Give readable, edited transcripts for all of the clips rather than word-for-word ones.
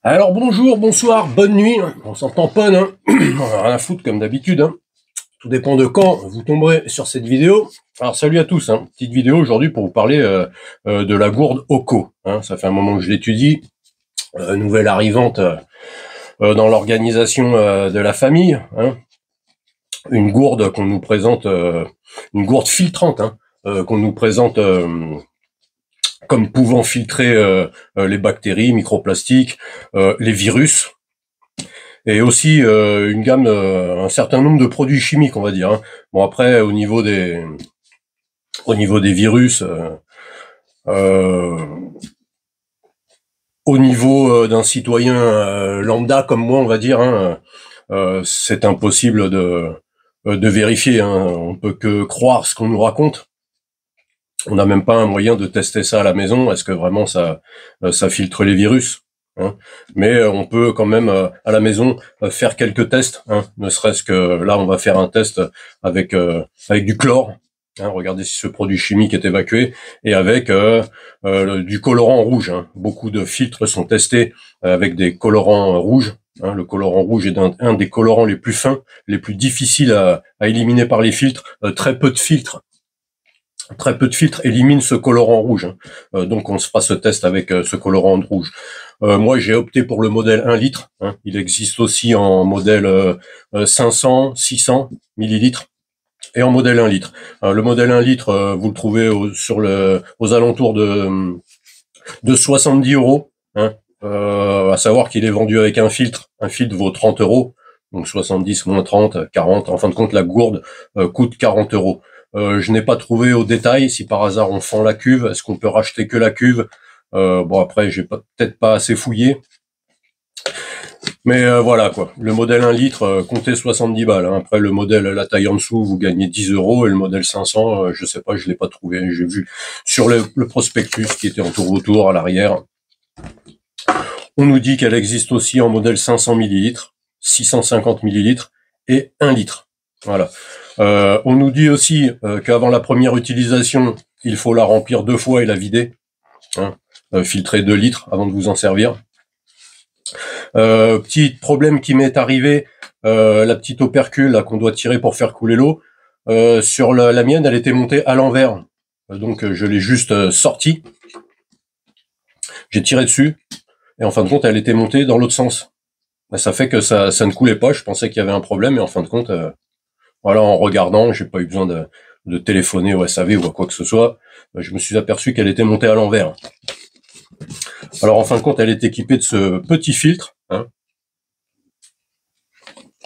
Alors bonjour, bonsoir, bonne nuit, on s'en tamponne, hein. On a rien à foutre comme d'habitude, hein. Tout dépend de quand vous tomberez sur cette vidéo. Alors salut à tous, hein. Petite vidéo aujourd'hui pour vous parler de la gourde Oko, hein. Ça fait un moment que je l'étudie, nouvelle arrivante dans l'organisation de la famille, hein. Une gourde qu'on nous présente, une gourde filtrante, hein, qu'on nous présente comme pouvant filtrer les bactéries, microplastiques, les virus, et aussi une gamme, un certain nombre de produits chimiques, on va dire, hein. Bon après, au niveau des virus, au niveau d'un citoyen lambda comme moi, on va dire, hein, c'est impossible de vérifier, hein. On peut que croire ce qu'on nous raconte. On n'a même pas un moyen de tester ça à la maison. Est-ce que vraiment ça filtre les virus, hein? Mais on peut quand même à la maison faire quelques tests, hein. Ne serait-ce que là, on va faire un test avec du chlore, hein. Regardez si ce produit chimique est évacué, et avec du colorant rouge, hein. Beaucoup de filtres sont testés avec des colorants rouges, hein. Le colorant rouge est un des colorants les plus fins, les plus difficiles à éliminer par les filtres. Très peu de filtres éliminent ce colorant rouge, hein. Donc on se fera ce test avec ce colorant rouge. Moi j'ai opté pour le modèle 1 litre, hein. Il existe aussi en modèle 500, 600 millilitres et en modèle 1 litre. Le modèle 1 litre, vous le trouvez aux alentours de 70 €, hein. À savoir qu'il est vendu avec un filtre. Un filtre vaut 30 €. Donc 70 moins 30, 40. En fin de compte, la gourde coûte 40 €. Je n'ai pas trouvé au détail si par hasard on fend la cuve. Est-ce qu'on peut racheter que la cuve? Bon après, j'ai peut-être pas assez fouillé. Mais voilà quoi. Le modèle 1 litre, comptez 70 balles, hein. Après le modèle la taille en dessous, vous gagnez 10 € et le modèle 500, je sais pas, je l'ai pas trouvé. J'ai vu sur le prospectus qui était en tour à l'arrière. On nous dit qu'elle existe aussi en modèle 500 millilitres, 650 millilitres et 1 litre. Voilà. On nous dit aussi qu'avant la première utilisation, il faut la remplir 2 fois et la vider, hein. Filtrer 2 litres avant de vous en servir. Petit problème qui m'est arrivé, la petite opercule là qu'on doit tirer pour faire couler l'eau. Sur la mienne, elle était montée à l'envers. Donc je l'ai juste sortie. J'ai tiré dessus. Et en fin de compte, elle était montée dans l'autre sens. Ça fait que ça ne coulait pas. Je pensais qu'il y avait un problème, et en fin de compte, voilà, en regardant, j'ai pas eu besoin de téléphoner au SAV ou à quoi que ce soit. Je me suis aperçu qu'elle était montée à l'envers. Alors en fin de compte, elle est équipée de ce petit filtre, hein,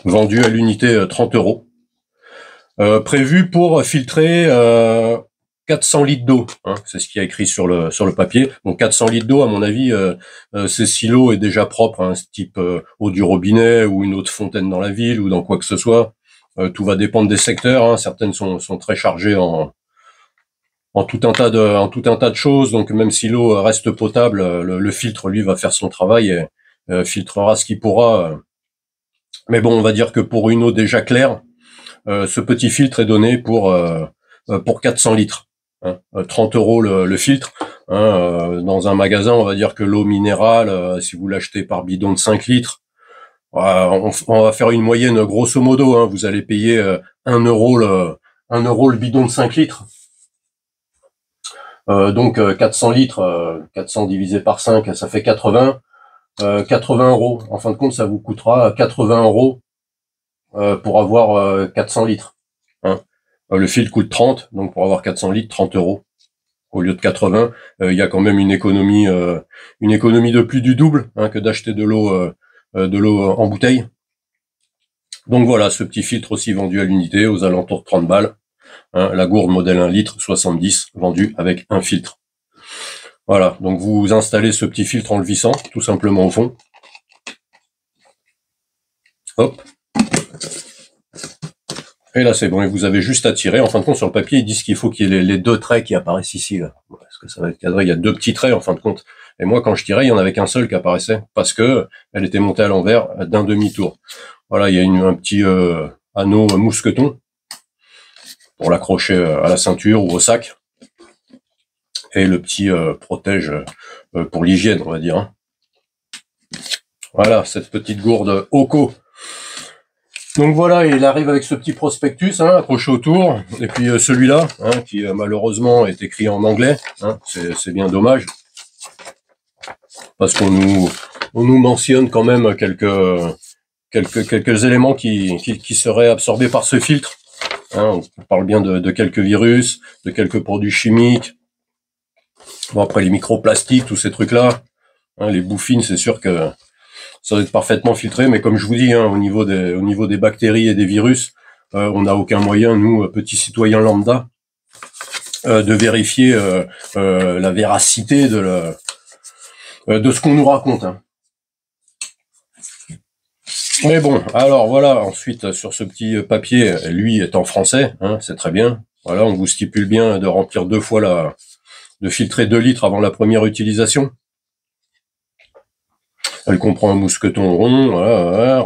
vendu à l'unité 30 €, prévu pour filtrer 400 litres d'eau, hein, c'est ce qu'il y a écrit sur le papier. Donc 400 litres d'eau, à mon avis, si l'eau est déjà propre, hein, ce type eau du robinet ou une eau de fontaine dans la ville ou dans quoi que ce soit. Tout va dépendre des secteurs, hein. Certaines sont très chargées en tout un tas de choses. Donc même si l'eau reste potable, le filtre lui va faire son travail et filtrera ce qu'il pourra. Mais bon, on va dire que pour une eau déjà claire, ce petit filtre est donné pour 400 litres. Hein, 30 € le filtre, hein. Dans un magasin, on va dire que l'eau minérale, si vous l'achetez par bidon de 5 litres, on va faire une moyenne grosso modo, hein. Vous allez payer 1 € 1 € le bidon de 5 litres. Donc 400 litres, 400 divisé par 5, ça fait 80. 80 €. En fin de compte, ça vous coûtera 80 € pour avoir 400 litres. Hein. Le filtre coûte 30, donc pour avoir 400 litres, 30 € au lieu de 80. Il y a quand même une économie de plus du double, hein, que d'acheter de l'eau en bouteille. Donc voilà, ce petit filtre aussi vendu à l'unité aux alentours de 30 balles. Hein, la gourde modèle 1 litre, 70, vendue avec un filtre. Voilà, donc vous installez ce petit filtre en le vissant, tout simplement au fond. Hop. Et là c'est bon, et vous avez juste à tirer. En fin de compte, sur le papier, ils disent qu'il faut qu'il y ait les 2 traits qui apparaissent ici, là. Parce que ça va être cadré, il y a 2 petits traits en fin de compte. Et moi, quand je tirais, il y en avait qu'un seul qui apparaissait, parce que elle était montée à l'envers d'un demi-tour. Voilà, il y a un petit anneau mousqueton pour l'accrocher à la ceinture ou au sac. Et le petit protège pour l'hygiène, on va dire, hein. Voilà, cette petite gourde Oco. Donc voilà, il arrive avec ce petit prospectus hein, accroché autour, et puis celui-là, hein, qui malheureusement est écrit en anglais, hein, c'est bien dommage, parce on nous mentionne quand même quelques éléments qui seraient absorbés par ce filtre. Hein, on parle bien de quelques virus, de quelques produits chimiques. Bon, après les microplastiques, tous ces trucs-là, hein, les bouffines, c'est sûr que ça doit être parfaitement filtré, mais comme je vous dis, hein, au niveau des bactéries et des virus, on n'a aucun moyen, nous, petits citoyens lambda, de vérifier la véracité de ce qu'on nous raconte. Hein. Mais bon, alors voilà, ensuite, sur ce petit papier, lui est en français, hein, c'est très bien. Voilà, on vous stipule bien de remplir 2 fois de filtrer 2 litres avant la première utilisation. Elle comprend un mousqueton rond, voilà,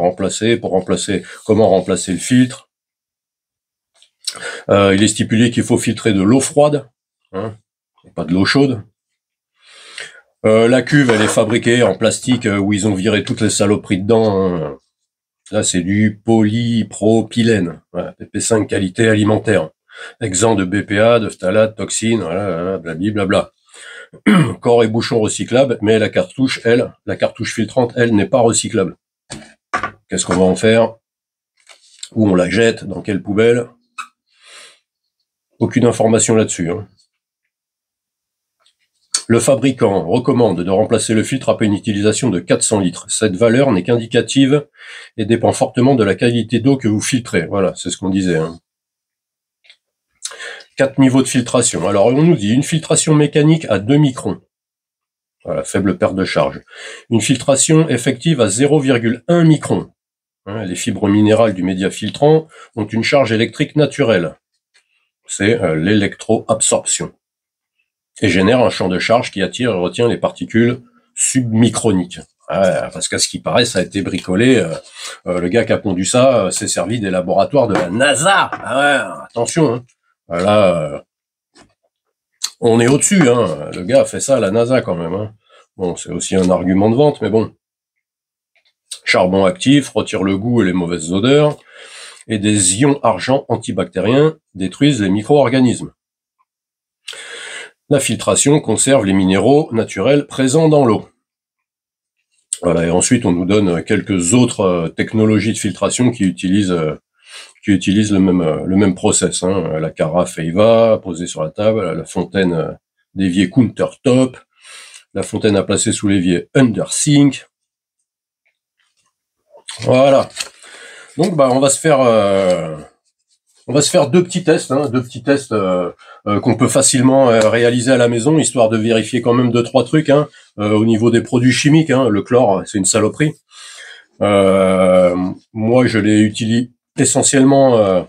comment remplacer le filtre. Il est stipulé qu'il faut filtrer de l'eau froide, hein, pas de l'eau chaude. La cuve, elle est fabriquée en plastique où ils ont viré toutes les saloperies dedans. Hein. Là, c'est du polypropylène, voilà, PP5 qualité alimentaire, exempt de BPA, de phtalate, toxines, voilà, blablabla. Corps et bouchon recyclables, mais la cartouche filtrante, elle, n'est pas recyclable. Qu'est-ce qu'on va en faire? Où on la jette? Dans quelle poubelle? Aucune information là-dessus. Hein. Le fabricant recommande de remplacer le filtre après une utilisation de 400 litres. Cette valeur n'est qu'indicative et dépend fortement de la qualité d'eau que vous filtrez. Voilà, c'est ce qu'on disait. Hein. 4 niveaux de filtration. Alors, on nous dit une filtration mécanique à 2 microns. Voilà, faible perte de charge. Une filtration effective à 0,1 micron. Hein, les fibres minérales du média filtrant ont une charge électrique naturelle. C'est l'électroabsorption. Et génère un champ de charge qui attire et retient les particules submicroniques. Ouais, parce qu'à ce qui paraît, ça a été bricolé. Le gars qui a pondu ça s'est servi des laboratoires de la NASA. Ah ouais, attention. Hein. Là, on est au-dessus. Hein. Le gars a fait ça à la NASA quand même. Hein. Bon, c'est aussi un argument de vente, mais bon. Charbon actif, retire le goût et les mauvaises odeurs. Et des ions argent antibactériens détruisent les micro-organismes. La filtration conserve les minéraux naturels présents dans l'eau. Voilà, et ensuite on nous donne quelques autres technologies de filtration qui utilisent le même process. Hein. La carafe Eva posée sur la table, la fontaine d'évier countertop, la fontaine à placer sous l'évier under sink. Voilà. Donc on va se faire 2 petits tests, hein, 2 petits tests qu'on peut facilement réaliser à la maison, histoire de vérifier quand même 2-3 trucs. Hein, au niveau des produits chimiques, hein, le chlore, c'est une saloperie. Moi, je l'ai utilisé essentiellement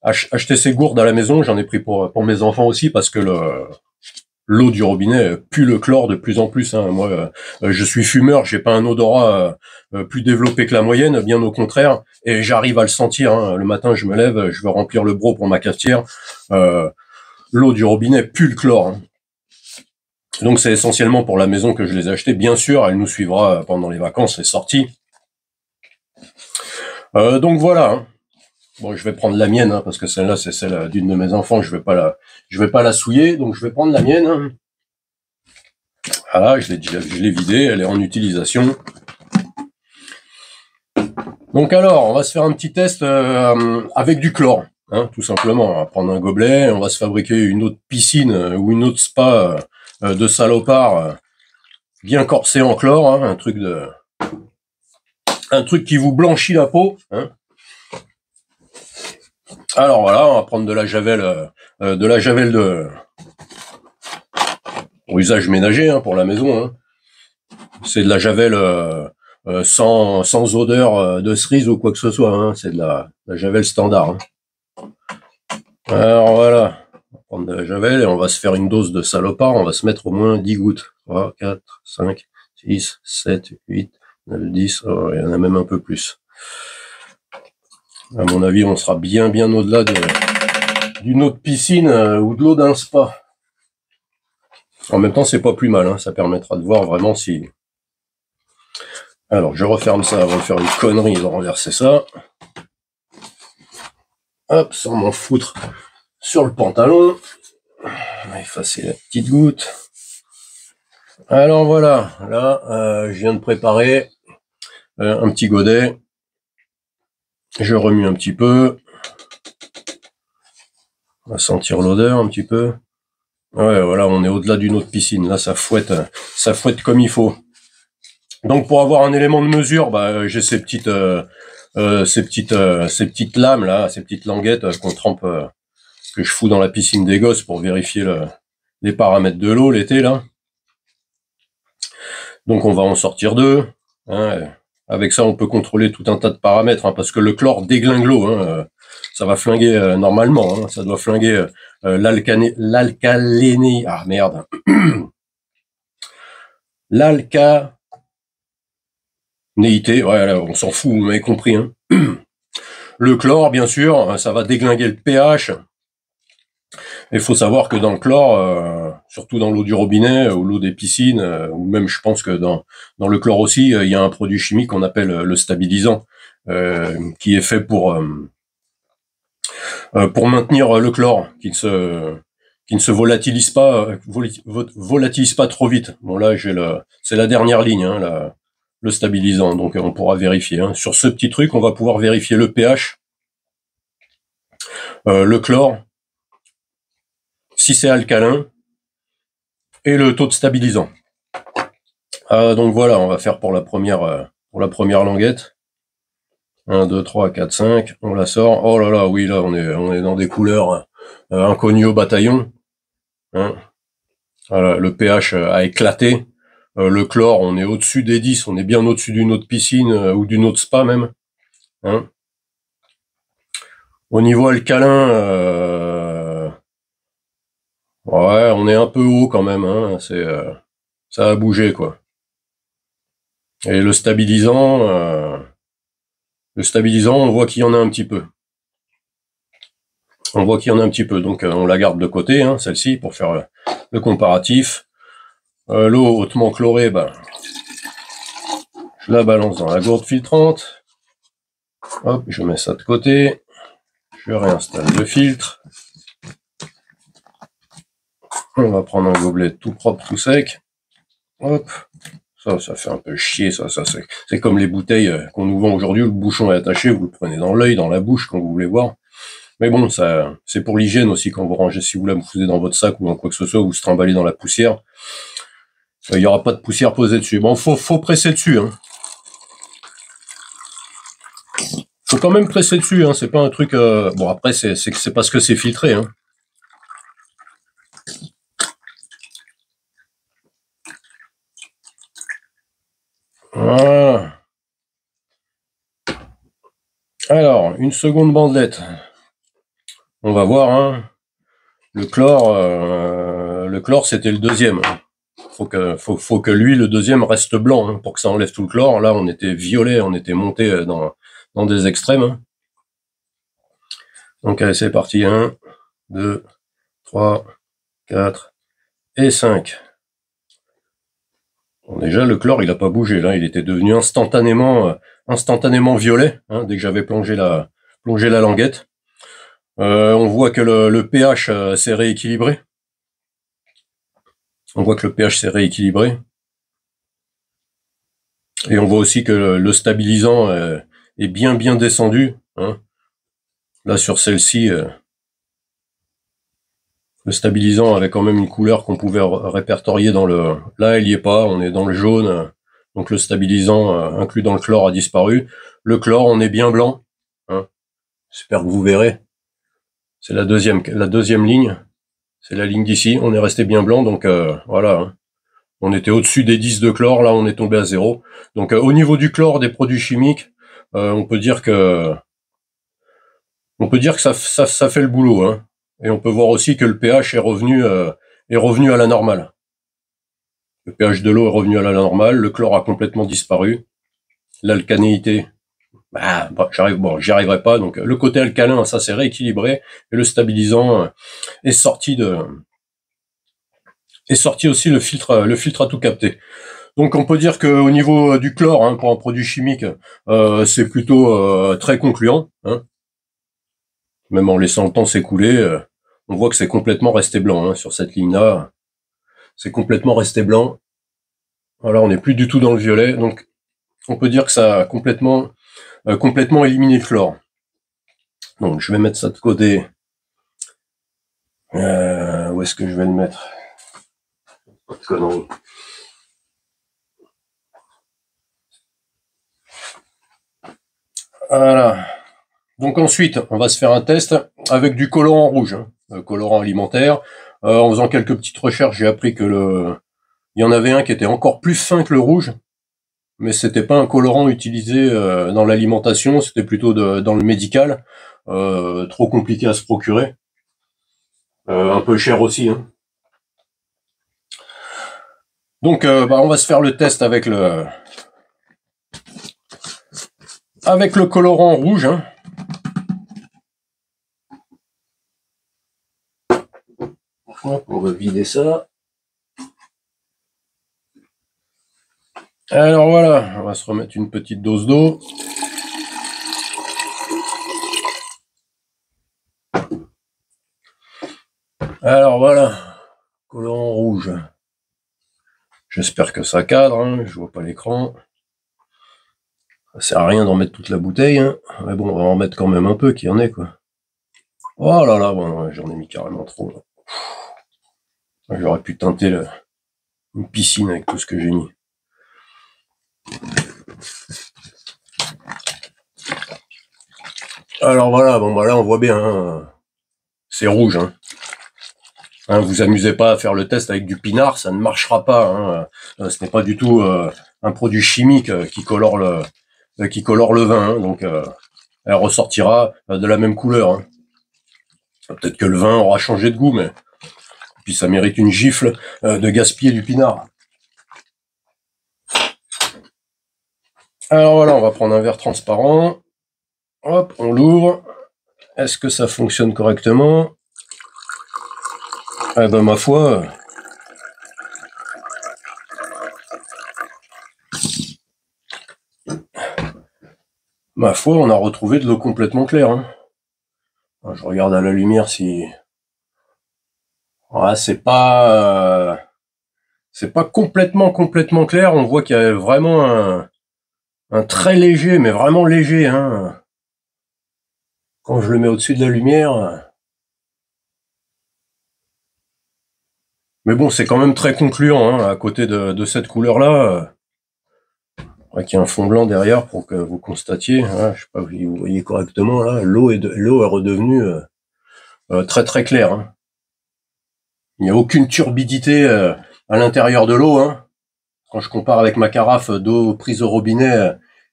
acheter ces gourdes à la maison. J'en ai pris pour mes enfants aussi parce que l'eau du robinet pue le chlore de plus en plus. Hein. Moi, je suis fumeur, j'ai pas un odorat plus développé que la moyenne, bien au contraire, et j'arrive à le sentir. Hein. Le matin, je me lève, je veux remplir le broc pour ma cafetière. L'eau du robinet pue le chlore. Hein. Donc c'est essentiellement pour la maison que je les ai achetés. Bien sûr, elle nous suivra pendant les vacances, les sorties. Donc voilà. Hein. Bon, je vais prendre la mienne hein, parce que celle-là c'est celle d'une de mes enfants. Je vais pas la souiller, donc je vais prendre la mienne. Hein. Voilà, je l'ai vidée, elle est en utilisation. Donc alors, on va se faire un petit test avec du chlore, hein, tout simplement. On va prendre un gobelet, on va se fabriquer une autre piscine ou une autre spa de salopard bien corsé en chlore, hein, un truc qui vous blanchit la peau. Hein. Alors voilà, on va prendre de la javel pour usage ménager hein, pour la maison. Hein. C'est de la javel sans odeur de cerise ou quoi que ce soit. Hein. C'est de la javel standard. Hein. Alors voilà, on va prendre de la javel et on va se faire une dose de salopard. On va se mettre au moins 10 gouttes. 3, 4, 5, 6, 7, 8, 9, 10. Oh, il y en a même un peu plus. À mon avis, on sera bien au-delà d'une autre piscine ou de l'eau d'un spa. En même temps, c'est pas plus mal. Hein. Ça permettra de voir vraiment si Alors, je referme ça avant de faire une connerie et de renverser ça. Hop, sans m'en foutre sur le pantalon. On va effacer la petite goutte. Alors voilà, là, je viens de préparer un petit godet. Je remue un petit peu. On va sentir l'odeur un petit peu. Ouais, voilà, on est au-delà d'une autre piscine. Là, ça fouette comme il faut. Donc, pour avoir un élément de mesure, bah, j'ai ces petites lames là, ces petites languettes qu'on trempe, que je fous dans la piscine des gosses pour vérifier les paramètres de l'eau l'été là. Donc, on va en sortir deux. Hein. Avec ça, on peut contrôler tout un tas de paramètres, hein, parce que le chlore déglingue l'eau. Hein, ça va flinguer normalement. Hein, ça doit flinguer l'alcalénie. Ah merde. L'alcanéité. Ouais, là, on s'en fout, vous m'avez compris. Hein. Le chlore, bien sûr, ça va déglinguer le pH. Il faut savoir que dans le chlore, surtout dans l'eau du robinet ou l'eau des piscines, ou même je pense que dans le chlore aussi, il y a un produit chimique qu'on appelle le stabilisant, qui est fait pour maintenir le chlore, qui ne se volatilise pas trop vite. Bon là, c'est la dernière ligne, hein, le stabilisant, donc on pourra vérifier. Hein. Sur ce petit truc, on va pouvoir vérifier le pH, le chlore, si c'est alcalin, et le taux de stabilisant. Donc voilà, on va faire pour la première languette. 1, 2, 3, 4, 5, on la sort. Oh là là, oui, là, on est dans des couleurs inconnues au bataillon. Hein. Voilà, le pH a éclaté. Le chlore, on est au-dessus des 10, on est bien au-dessus d'une autre piscine ou d'une autre spa même. Hein. Au niveau alcalin, ouais, on est un peu haut quand même. Hein. Ça a bougé, quoi. Et le stabilisant, on voit qu'il y en a un petit peu. Donc on la garde de côté, hein, celle-ci, pour faire le comparatif. L'eau hautement chlorée, bah, je la balance dans la gourde filtrante. Hop, je mets ça de côté. Je réinstalle le filtre. On va prendre un gobelet tout propre, tout sec. Hop. Ça fait un peu chier, ça c'est comme les bouteilles qu'on nous vend aujourd'hui où le bouchon est attaché, vous le prenez dans l'œil, dans la bouche quand vous voulez boire. Mais bon, ça, c'est pour l'hygiène aussi quand vous rangez, si vous la foutez dans votre sac ou dans quoi que ce soit, vous se trimballez dans la poussière. Il y aura pas de poussière posée dessus. Bon, faut presser dessus, hein. Faut quand même presser dessus, hein. C'est pas un truc, bon après c'est parce que c'est filtré, hein. Voilà. Alors, une seconde bandelette. On va voir, hein. Le chlore, c'était le deuxième. Faut que lui, le deuxième, reste blanc, hein, pour que ça enlève tout le chlore. Là, on était violet, on était monté dans des extrêmes. Hein. Donc, allez, c'est parti. 1, 2, 3, 4 et 5. Bon, déjà, le chlore, il a pas bougé. Là, il était devenu instantanément violet, hein, dès que j'avais plongé la languette. On voit que le pH s'est rééquilibré. Et on voit aussi que le stabilisant est bien descendu. Hein. Là, sur celle-ci, le stabilisant avait quand même une couleur qu'on pouvait répertorier dans le... Là, il y est pas, on est dans le jaune. Donc le stabilisant inclus dans le chlore a disparu. Le chlore, on est bien blanc. Hein. J'espère que vous verrez. C'est la deuxième ligne. C'est la ligne d'ici. On est resté bien blanc, donc voilà. Hein. On était au-dessus des 10 de chlore, là on est tombé à 0. Donc au niveau du chlore des produits chimiques, on peut dire que ça fait le boulot, hein. Et on peut voir aussi que le pH est revenu à la normale. Le pH de l'eau est revenu à la normale, le chlore a complètement disparu. L'alcanéité, j'y arriverai pas. Donc le côté alcalin, ça s'est rééquilibré et le stabilisant est sorti aussi, le filtre a tout capté. Donc on peut dire qu'au niveau du chlore, hein, pour un produit chimique, c'est plutôt très concluant. Hein. Même en laissant le temps s'écouler, on voit que c'est complètement resté blanc hein, sur cette ligne-là. C'est complètement resté blanc. Voilà, on n'est plus du tout dans le violet. Donc on peut dire que ça a complètement éliminé le chlore. Donc je vais mettre ça de côté. Où est-ce que je vais le mettre? Connerie. Voilà. Donc ensuite, on va se faire un test avec du colorant rouge, hein, colorant alimentaire. En faisant quelques petites recherches, j'ai appris que il y en avait un qui était encore plus fin que le rouge, mais c'était pas un colorant utilisé dans l'alimentation, c'était plutôt dans le médical. Trop compliqué à se procurer. Un peu cher aussi. Hein. Donc, on va se faire le test avec le colorant rouge. Hein. On va vider ça. Alors voilà, on va se remettre une petite dose d'eau. Alors voilà, colorant rouge. J'espère que ça cadre, hein, je vois pas l'écran. Ça sert à rien d'en mettre toute la bouteille, hein. Mais bon, on va en mettre quand même un peu, qu'il y en ait, quoi. Oh là là, bon, j'en ai mis carrément trop. J'aurais pu teinter une piscine avec tout ce que j'ai mis. Alors voilà, bon bah là on voit bien, hein. C'est rouge. Hein. Vous amusez pas à faire le test avec du pinard, ça ne marchera pas. Hein. Ce n'est pas du tout un produit chimique qui colore le vin. Hein. Donc elle ressortira de la même couleur. Hein. Peut-être que le vin aura changé de goût, mais puis ça mérite une gifle de gaspiller du pinard. Alors voilà, on va prendre un verre transparent. Hop, on l'ouvre. Est-ce que ça fonctionne correctement? Eh ben ma foi. Ma foi, on a retrouvé de l'eau complètement claire. Hein. Je regarde à la lumière si. Ouais, c'est pas complètement clair. On voit qu'il y a vraiment un très léger, mais vraiment léger. Hein. Quand je le mets au-dessus de la lumière. Mais bon, c'est quand même très concluant hein, à côté de cette couleur-là. Qu'il y a un fond blanc derrière pour que vous constatiez. Hein, je sais pas si vous voyez correctement là. L'eau est redevenue très très claire. Hein. Il n'y a aucune turbidité à l'intérieur de l'eau. Hein. Quand je compare avec ma carafe d'eau prise au robinet,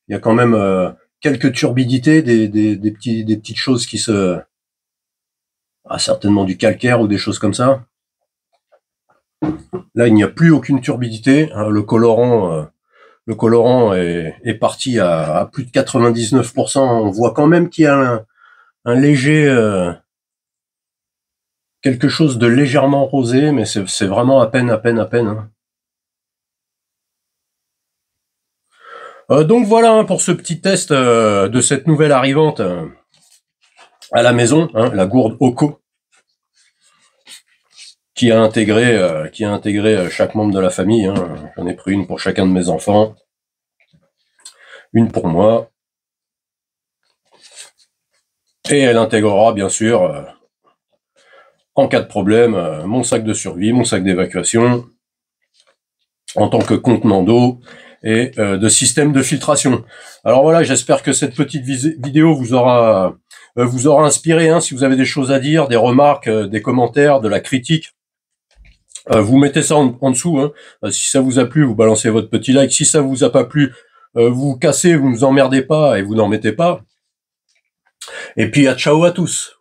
il y a quand même quelques turbidités, des petites choses qui se... Ah, certainement du calcaire ou des choses comme ça. Là, il n'y a plus aucune turbidité. Hein, le colorant est parti à plus de 99%. On voit quand même qu'il y a un léger... quelque chose de légèrement rosé, mais c'est vraiment à peine. Hein. Donc voilà hein, pour ce petit test de cette nouvelle arrivante à la maison, hein, la gourde Oco, qui a intégré chaque membre de la famille. Hein. J'en ai pris une pour chacun de mes enfants, une pour moi, et elle intégrera bien sûr, en cas de problème, mon sac de survie, mon sac d'évacuation, en tant que contenant d'eau et de système de filtration. Alors voilà, j'espère que cette petite vidéo vous aura inspiré. Hein, si vous avez des choses à dire, des remarques, des commentaires, de la critique, vous mettez ça en dessous. Hein. Si ça vous a plu, vous balancez votre petit like. Si ça vous a pas plu, vous cassez, vous ne vous emmerdez pas et vous n'en mettez pas. Et puis à ciao à tous.